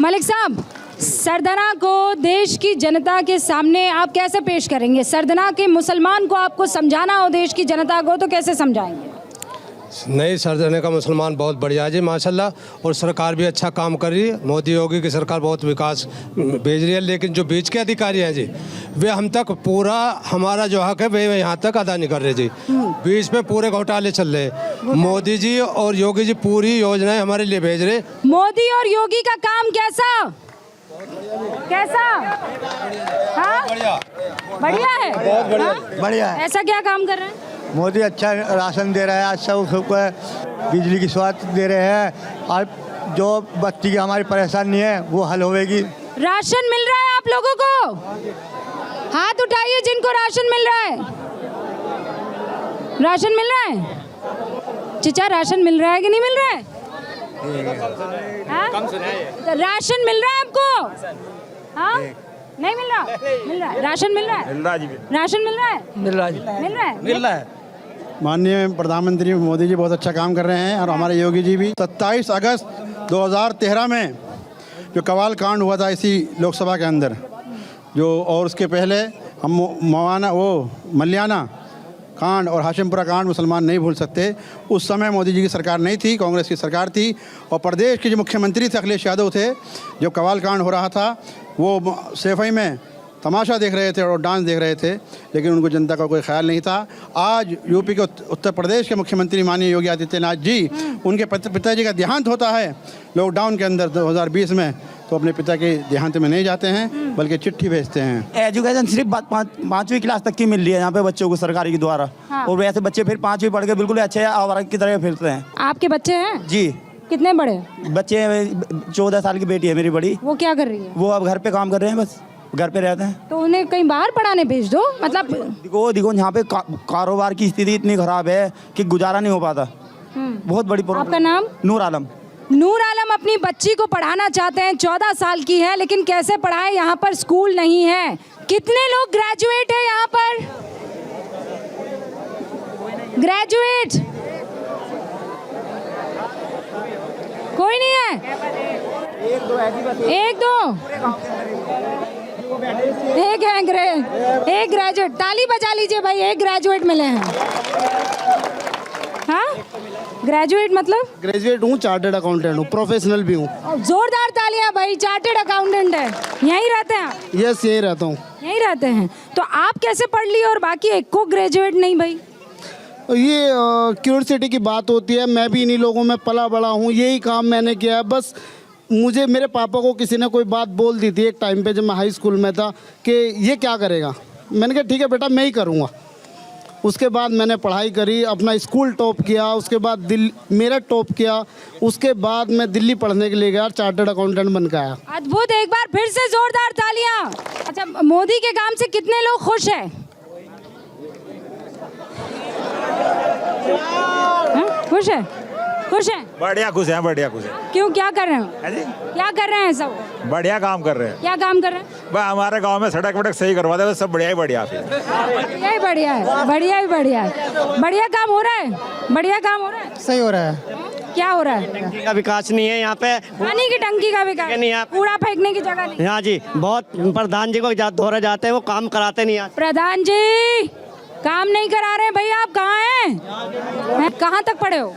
मलिक साहब, सरदना को देश की जनता के सामने आप कैसे पेश करेंगे? सरदना के मुसलमान को आपको समझाना हो देश की जनता को, तो कैसे समझाएंगे? नहीं, सरदने का मुसलमान बहुत बढ़िया जी माशाल्लाह, और सरकार भी अच्छा काम कर रही है। मोदी योगी की सरकार बहुत विकास भेज रही है, लेकिन जो बीच के अधिकारी हैं जी, वे हम तक पूरा हमारा जो हक है वे यहाँ तक अदा नहीं कर रहे जी। बीच पे पूरे घोटाले चल रहे। मोदी जी और योगी जी पूरी योजनाएं हमारे लिए भेज रहे। मोदी और योगी का काम कैसा कैसा? हाँ, बढ़िया है, बहुत बढ़िया, हाँ? बढ़िया है। ऐसा क्या काम कर रहे हैं? मोदी अच्छा राशन दे रहा है, अच्छा सबको बिजली की स्वाद दे रहे हैं, और जो बच्ची की हमारी परेशानी है वो हल होगी। राशन मिल रहा है आप लोगों को? हाथ उठाइए जिनको राशन मिल रहा है। राशन मिल रहा है? चिचा, राशन मिल रहा है कि नहीं मिल रहा है? हाँ? तो राशन मिल रहा है आपको? हाँ, नहीं मिल रहा? मिल रहा है, राशन मिल रहा है? राशन मिल रहा है? मिल रहा है, मिल रहा है? मिल रहा है। माननीय प्रधानमंत्री मोदी जी बहुत अच्छा काम कर रहे हैं, और हमारे योगी जी भी। 27 अगस्त 2013 में जो कवाल कांड हुआ था इसी लोकसभा के अंदर, जो और उसके पहले हम मलियाना कांड और हाशिमपुरा कांड मुसलमान नहीं भूल सकते। उस समय मोदी जी की सरकार नहीं थी, कांग्रेस की सरकार थी, और प्रदेश के जो मुख्यमंत्री थे अखिलेश यादव थे। जब कवाल कांड हो रहा था वो सैफई में तमाशा देख रहे थे और डांस देख रहे थे, लेकिन उनको जनता का कोई ख्याल नहीं था। आज यूपी के उत्तर प्रदेश के मुख्यमंत्री माननीय योगी आदित्यनाथ जी, उनके पिताजी का देहांत होता है लॉकडाउन के अंदर 2020 में, तो अपने पिता के देहांत में नहीं जाते हैं बल्कि चिट्ठी भेजते हैं। एजुकेशन सिर्फ पाँचवीं क्लास तक की मिल रही है यहाँ पे बच्चों को सरकारी के द्वारा। हाँ। और वैसे बच्चे फिर 5वीं पढ़ के बिल्कुल अच्छे आवारा की तरह फिरते हैं। आपके बच्चे हैं? जी। कितने बड़े बच्चे? 14 साल की बेटी है मेरी बड़ी। वो क्या कर रही है? वो अब घर पे काम कर रहे हैं, बस घर पे रहते हैं। तो उन्हें कहीं बाहर पढ़ाने भेज दो। मतलब देखो यहाँ पे कारोबार की स्थिति इतनी खराब है कि गुजारा नहीं हो पाता। बहुत बड़ी प्रॉब्लम। आपका नाम? नूर आलम। नूर आलम अपनी बच्ची को पढ़ाना चाहते हैं, 14 साल की है, लेकिन कैसे पढ़ाए? यहाँ पर स्कूल नहीं है। कितने लोग ग्रेजुएट है यहाँ पर? ग्रेजुएट कोई नहीं है? एक दो एक है एक ग्रेजुएट। ताली बजा लीजिए भाई, एक ग्रेजुएट मिले हैं। हाँ, ग्रेजुएट मतलब? ग्रेजुएट हूँ, चार्टर्ड अकाउंटेंट हूँ, प्रोफेशनल भी हूँ। जोरदार तालियां भाई, चार्टर्ड अकाउंटेंट है। यहीं रहते हैं आप? यस, यहीं रहता हूँ। यहीं रहते हैं। तो आप कैसे पढ़ लिए और बाकी एक को ग्रेजुएट नहीं भाई? ये क्यूरियोसिटी की बात होती है। मैं भी इन्हीं लोगों में पला बड़ा हूँ, यही काम मैंने किया है। बस मुझे मेरे पापा को किसी ने कोई बात बोल दी थी एक टाइम पे जब मैं हाई स्कूल में था कि ये क्या करेगा। मैंने कहा ठीक है बेटा, मैं ही करूँगा। उसके बाद मैंने पढ़ाई करी, अपना स्कूल टॉप किया, उसके बाद दिल्ली मेरठ टॉप किया, उसके बाद मैं दिल्ली पढ़ने के लिए गया, चार्टर्ड अकाउंटेंट बन के आया। अद्भुत, एक बार फिर से जोरदार तालियां। अच्छा, मोदी के काम से कितने लोग खुश हैं? खुश है? खुश है? बढ़िया खुश है, बढ़िया खुश है। क्यों, क्या कर रहे हो? क्या कर रहे हैं सब? बढ़िया काम कर रहे हैं। क्या काम कर रहे हैं? भाई हमारे गांव में सड़क वड़क सही करवा दे, सब बढ़िया ही बढ़िया। बढ़िया ही बढ़िया है, बढ़िया ही बढ़िया है। बढ़िया काम हो रहा है, बढ़िया काम हो रहा है। सही हो रहा है। क्या हो रहा है? टंकी का विकास नहीं है यहाँ पे, पानी की टंकी का विकास नहीं है, कूड़ा फेंकने की जगह नहीं। हाँ जी, बहुत प्रधान जी को दौरे जाते हैं, वो काम कराते नहीं। प्रधान जी काम नहीं करा रहे भैया। आप कहाँ हैं? कहाँ तक पढ़े हो?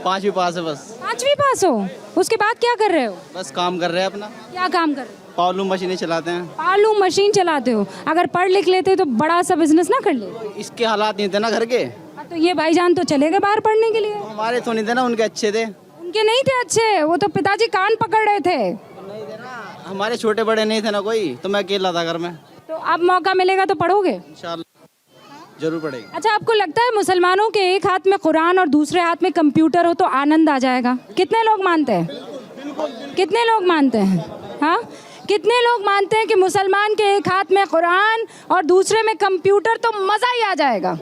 5वीं पास है बस। 5वीं पास हो? उसके बाद क्या कर रहे हो? बस काम कर रहे हैं अपना। क्या काम कर रहे हो? पावलूम मशीनें चलाते हैं। पालू मशीन चलाते हो? अगर पढ़ लिख लेते तो बड़ा सा बिजनेस ना कर ले? इसके हालात नहीं थे ना घर के। तो ये भाईजान तो चले गए बाहर पढ़ने के लिए। हमारे तो नहीं थे ना, उनके अच्छे थे। उनके नहीं थे अच्छे, वो तो पिताजी कान पकड़ रहे थे। नहीं थे ना, हमारे छोटे बड़े नहीं थे ना कोई, तो मैं अकेला था घर में। तो अब मौका मिलेगा तो पढ़ोगे? इंशाल्लाह जरूर पढ़ेगी। अच्छा, आपको लगता है मुसलमानों के एक हाथ में कुरान और दूसरे हाथ में कंप्यूटर हो तो आनंद आ जाएगा? कितने लोग मानते हैं? कितने लोग मानते हैं? हाँ, कितने लोग मानते हैं कि मुसलमान के एक हाथ में कुरान और दूसरे में कंप्यूटर तो मजा ही आ जाएगा?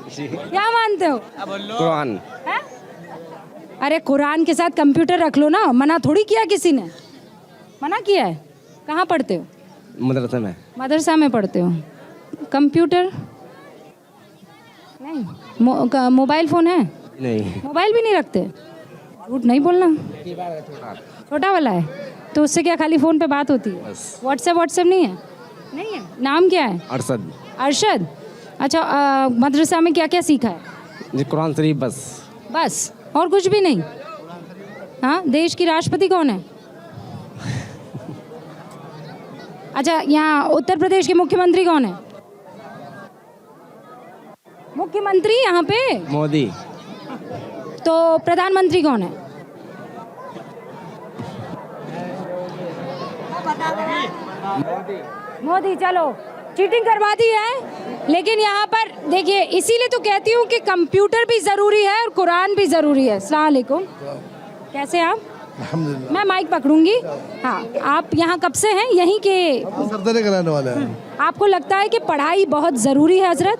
क्या मानते हो? कुरान। अरे कुरान के साथ कंप्यूटर रख लो ना, मना थोड़ी किया किसी ने। मना किया है? कहाँ पढ़ते हो? मदरसा में। मदरसा में पढ़ते हो? कंप्यूटर नहीं? मोबाइल फ़ोन है? नहीं। मोबाइल भी नहीं रखते? झूठ नहीं बोलना। छोटा वाला है तो उससे क्या खाली फ़ोन पे बात होती है? व्हाट्सएप नहीं है? नहीं है। नाम क्या है? अरशद अरशद। अच्छा, मदरसा में क्या क्या सीखा है? जी कुरान शरीफ बस। बस, और कुछ भी नहीं? हाँ, देश की राष्ट्रपति कौन है? अच्छा, यहाँ उत्तर प्रदेश के मुख्यमंत्री कौन है? मुख्यमंत्री यहाँ पे? मोदी। तो प्रधानमंत्री कौन है? मोदी। चलो, चीटिंग करवा दी है, लेकिन यहाँ पर देखिए, इसीलिए तो कहती हूँ कि कंप्यूटर भी ज़रूरी है और कुरान भी ज़रूरी है। अस्सलाम वालेकुम, कैसे आप? मैं माइक पकड़ूंगी। हाँ, आप यहाँ कब से हैं? यहीं के सरदने कराने वाले हैं। आपको लगता है कि पढ़ाई बहुत ज़रूरी है हजरत?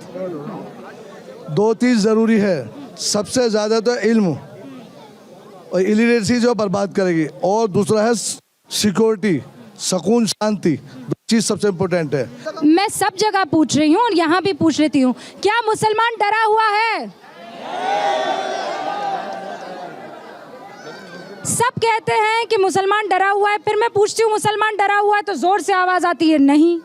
दो चीज़ ज़रूरी है, सबसे ज़्यादा तो इल्म, और इलिटरेसी जो बर्बाद करेगी, और दूसरा है सिक्योरिटी, सुकून, शांति। दो चीज़ सबसे इम्पोर्टेंट है। मैं सब जगह पूछ रही हूँ और यहाँ भी पूछ लेती हूँ, क्या मुसलमान डरा हुआ है? सब कहते हैं कि मुसलमान डरा हुआ है, फिर मैं पूछती हूँ मुसलमान डरा हुआ है तो जोर से आवाज आती है नहीं।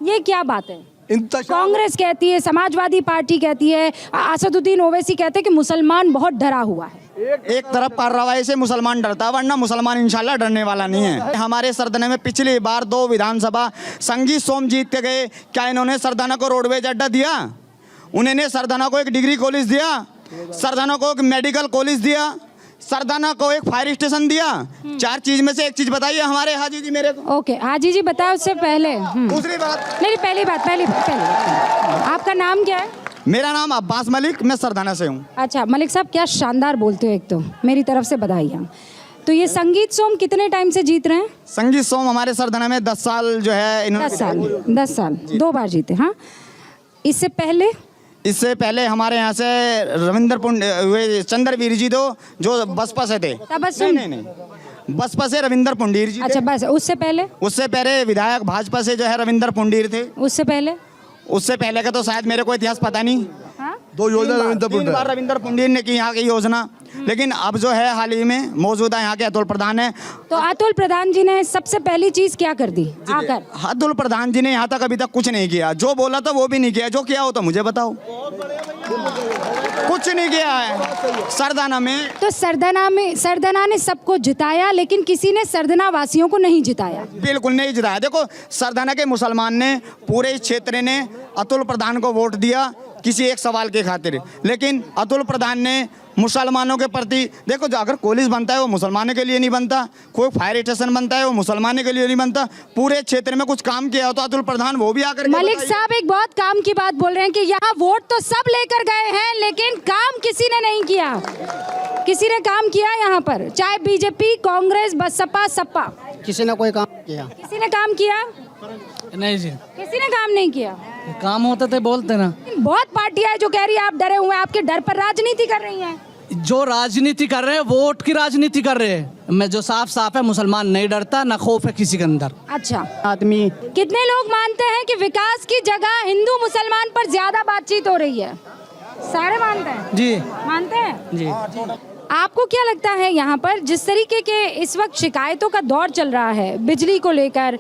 ये क्या बात है? कांग्रेस कहती है, समाजवादी पार्टी कहती है, असदुद्दीन ओवैसी कहते हैं कि मुसलमान बहुत डरा हुआ है। एक तरफ कार्रवाई से मुसलमान डरता है, वरना मुसलमान इंशाल्लाह डरने वाला नहीं है। हमारे सरदाना में पिछली बार 2 विधानसभा संगीत सोम जीत के गए। क्या इन्होंने सरदाना को रोडवेज अड्डा दिया? उन्होंने सरदाना को एक डिग्री कॉलेज दिया, सरदाना को एक मेडिकल कॉलेज दिया, सरदाना को एक फायर स्टेशन दिया। 4 चीज में से एक चीज बताइए हमारे हाजी जी मेरे को। ओके, हाजी जी बताओ। उससे पहले दूसरी बात, नहीं, पहली बात आपका नाम क्या है? मेरा नाम अब्बास मलिक, मैं सरदाना से हूँ। अच्छा मलिक साहब, क्या शानदार बोलते हो, एक तो मेरी तरफ से बधाई हम। तो ये संगीत सोम कितने टाइम से जीत रहे हैं? संगीत सोम हमारे सरदाना में 10 साल जो है, 10 साल 2 बार जीते। हाँ, इससे पहले हमारे यहाँ से रविंद्र चंद्रवीर जी दो, जो बसपा से थे। नहीं, बसपा से रविंद्र पुंडीर जी। अच्छा, बस उससे पहले विधायक भाजपा से जो है रविंद्र पुंडीर थे। उससे पहले का तो शायद मेरे को इतिहास पता नहीं। हाँ? 2 योजना रविंद्र पुंडीर ने की यहाँ की योजना। लेकिन अब जो है हाल ही में मौजूदा यहाँ के अतुल प्रधान है। तो अतुल प्रधान जी ने सबसे पहली चीज क्या कर दी आकर? अतुल प्रधान जी ने यहाँ तक अभी तक कुछ नहीं किया। जो बोला था वो भी नहीं किया। जो किया हो तो मुझे बताओ। कुछ नहीं किया है सरदाना में। तो सरदाना ने सबको जिताया, लेकिन किसी ने सरदाना वासियों को नहीं जिताया। बिल्कुल नहीं जिताया। देखो, सरदाना के मुसलमान ने, पूरे क्षेत्र ने अतुल प्रधान को वोट दिया किसी एक सवाल के खातिर। लेकिन अतुल प्रधान ने मुसलमानों के प्रति, देखो, जो अगर कॉलेज बनता है वो मुसलमानों के लिए नहीं बनता, कोई फायर स्टेशन बनता है वो मुसलमानों के लिए नहीं बनता। पूरे क्षेत्र में कुछ काम किया हो तो अतुल प्रधान वो भी आकर। मलिक साहब एक बहुत काम की बात बोल रहे हैं कि यहाँ वोट तो सब लेकर गए हैं, लेकिन काम किसी ने नहीं किया। किसी ने काम किया यहाँ पर? चाहे बीजेपी, कांग्रेस, बसपा, सपा, किसी ने कोई काम किया? किसी ने काम किया? नहीं जी, किसी ने काम नहीं किया। काम होता तो बोलते ना। बहुत पार्टियां जो कह रही है आप डरे हुए हैं, आपके डर पर राजनीति कर रही हैं। जो राजनीति कर रहे हैं, वोट की राजनीति कर रहे हैं। मैं जो साफ है, मुसलमान नहीं डरता, ना खौफ है किसी के अंदर। अच्छा, आदमी कितने लोग मानते हैं कि विकास की जगह हिंदू मुसलमान पर ज्यादा बातचीत हो रही है? सारे मानते हैं जी, मानते हैं जी। आपको क्या लगता है यहाँ पर जिस तरीके के इस वक्त शिकायतों का दौर चल रहा है बिजली को लेकर,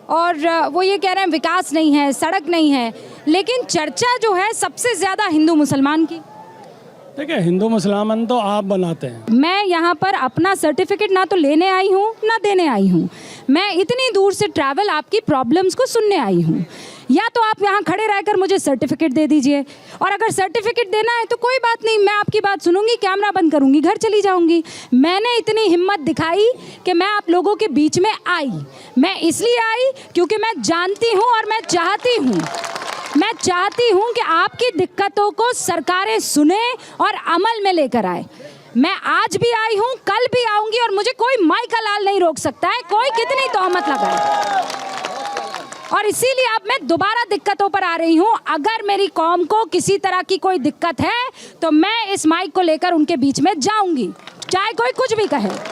और वो ये कह रहे हैं विकास नहीं है, सड़क नहीं है, लेकिन चर्चा जो है सबसे ज़्यादा हिंदू मुसलमान की? देखिए, हिंदू मुसलमान तो आप बनाते हैं। मैं यहाँ पर अपना सर्टिफिकेट ना तो लेने आई हूँ ना देने आई हूँ। मैं इतनी दूर से ट्रैवल आपकी प्रॉब्लम्स को सुनने आई हूँ। या तो आप यहाँ खड़े रहकर मुझे सर्टिफिकेट दे दीजिए, और अगर सर्टिफिकेट देना है तो कोई बात नहीं, मैं आपकी बात सुनूंगी, कैमरा बंद करूंगी, घर चली जाऊंगी। मैंने इतनी हिम्मत दिखाई कि मैं आप लोगों के बीच में आई। मैं इसलिए आई क्योंकि मैं जानती हूँ और मैं चाहती हूँ कि आपकी दिक्कतों को सरकारें सुने और अमल में लेकर आए। मैं आज भी आई हूँ, कल भी आऊंगी, और मुझे कोई माई का लाल नहीं रोक सकता है, कोई कितनी तोहमत लगाए। और इसीलिए अब मैं दोबारा दिक्कतों पर आ रही हूँ। अगर मेरी कौम को किसी तरह की कोई दिक्कत है तो मैं इस माइक को लेकर उनके बीच में जाऊंगी, चाहे कोई कुछ भी कहे।